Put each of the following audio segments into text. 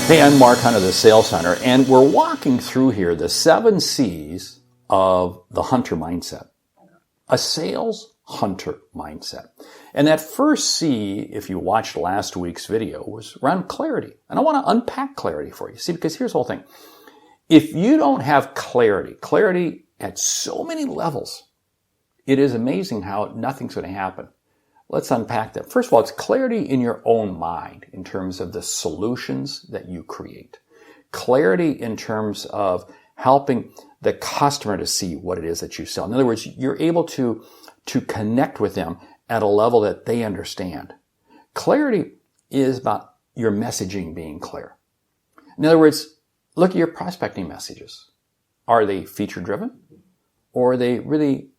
Hey, I'm Mark Hunter, the Sales Hunter, and we're walking through here the 7 C's of the hunter mindset. A sales hunter mindset. And that first C, if you watched last week's video, was around clarity. And I want to unpack clarity for you. See, because here's the whole thing. If you don't have clarity at so many levels, it is amazing how nothing's going to happen. Let's unpack that. First of all, it's clarity in your own mind in terms of the solutions that you create. Clarity in terms of helping the customer to see what it is that you sell. In other words, you're able to connect with them at a level that they understand. Clarity is about your messaging being clear. In other words, look at your prospecting messages. Are they feature driven or are they really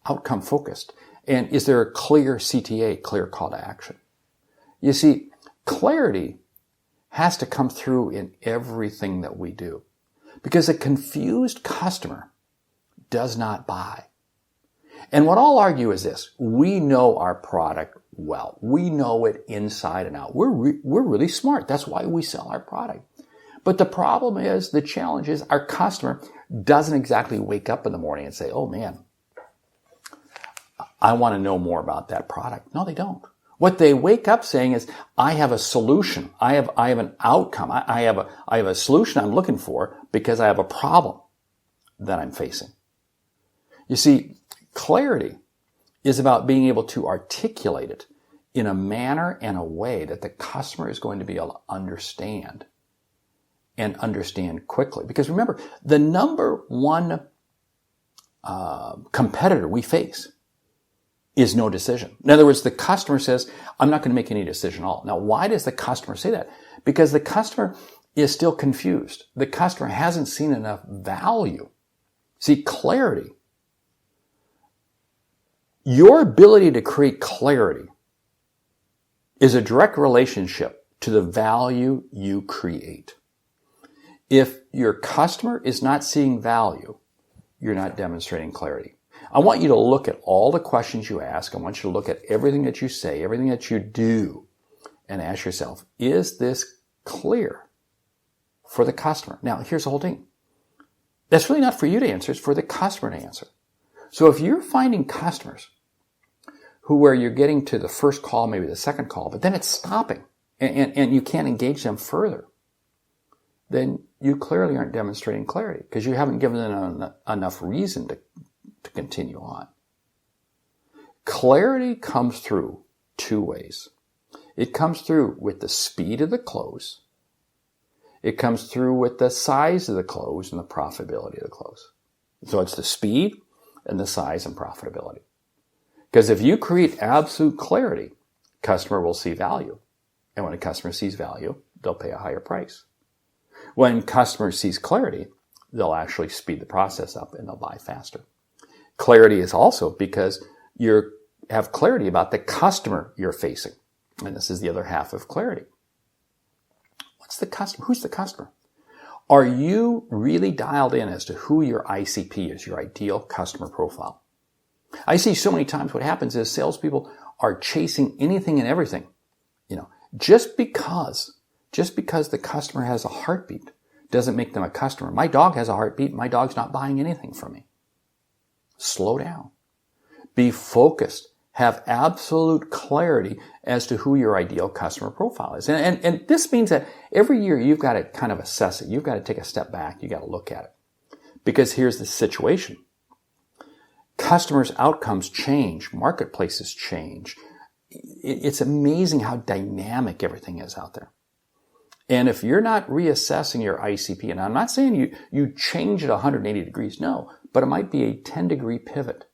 outcome focused? And is there a clear CTA, clear call to action? You see, clarity has to come through in everything that we do because a confused customer does not buy. And what I'll argue is this. We know our product well. We know it inside and out. We're really smart. That's why we sell our product. But the problem is, the challenge is our customer doesn't exactly wake up in the morning and say, oh man, I want to know more about that product. No, they don't. What they wake up saying is, I have a solution. I have an outcome. I have a solution I'm looking for because I have a problem that I'm facing. You see, clarity is about being able to articulate it in a manner and a way that the customer is going to be able to understand and understand quickly. Because remember, the number one competitor we face is no decision. In other words, the customer says, I'm not going to make any decision at all. Now, why does the customer say that? Because the customer is still confused. The customer hasn't seen enough value. See, clarity, your ability to create clarity is a direct relationship to the value you create. If your customer is not seeing value, you're not demonstrating clarity. I want you to look at all the questions you ask. I want you to look at everything that you say, everything that you do, and ask yourself, is this clear for the customer? Now, here's the whole thing. That's really not for you to answer. It's for the customer to answer. So if you're finding customers where you're getting to the first call, maybe the second call, but then it's stopping and you can't engage them further, then you clearly aren't demonstrating clarity because you haven't given them enough reason to continue on. Clarity comes through 2 ways. It comes through with the speed of the close. It comes through with the size of the close and the profitability of the close. So it's the speed and the size and profitability. Because if you create absolute clarity, customer will see value. And when a customer sees value, they'll pay a higher price. When customer sees clarity, they'll actually speed the process up and they'll buy faster. Clarity is also because you have clarity about the customer you're facing. And this is the other half of clarity. What's the customer? Who's the customer? Are you really dialed in as to who your ICP is, your ideal customer profile? I see so many times what happens is salespeople are chasing anything and everything. Just because the customer has a heartbeat doesn't make them a customer. My dog has a heartbeat. My dog's not buying anything from me. Slow down. Be focused. Have absolute clarity as to who your ideal customer profile is. And this means that every year you've got to kind of assess it. You've got to take a step back. You've got to look at it. Because here's the situation. Customers' outcomes change. Marketplaces change. It's amazing how dynamic everything is out there. And if you're not reassessing your ICP, and I'm not saying you change it 180 degrees, no, but it might be a 10-degree pivot.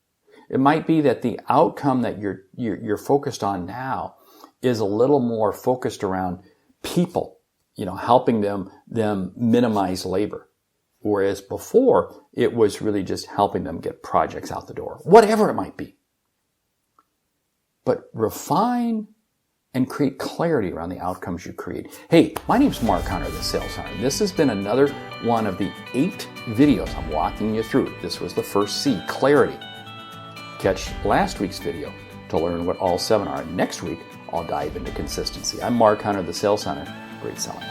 It might be that the outcome that you're focused on now is a little more focused around people, helping them minimize labor. Whereas before, it was really just helping them get projects out the door, whatever it might be. But refine and create clarity around the outcomes you create. Hey, my name's Mark Hunter, the Sales Hunter. This has been another one of the 8 videos I'm walking you through. This was the first C, clarity. Catch last week's video to learn what all 7 are. Next week, I'll dive into consistency. I'm Mark Hunter, the Sales Hunter. Great selling.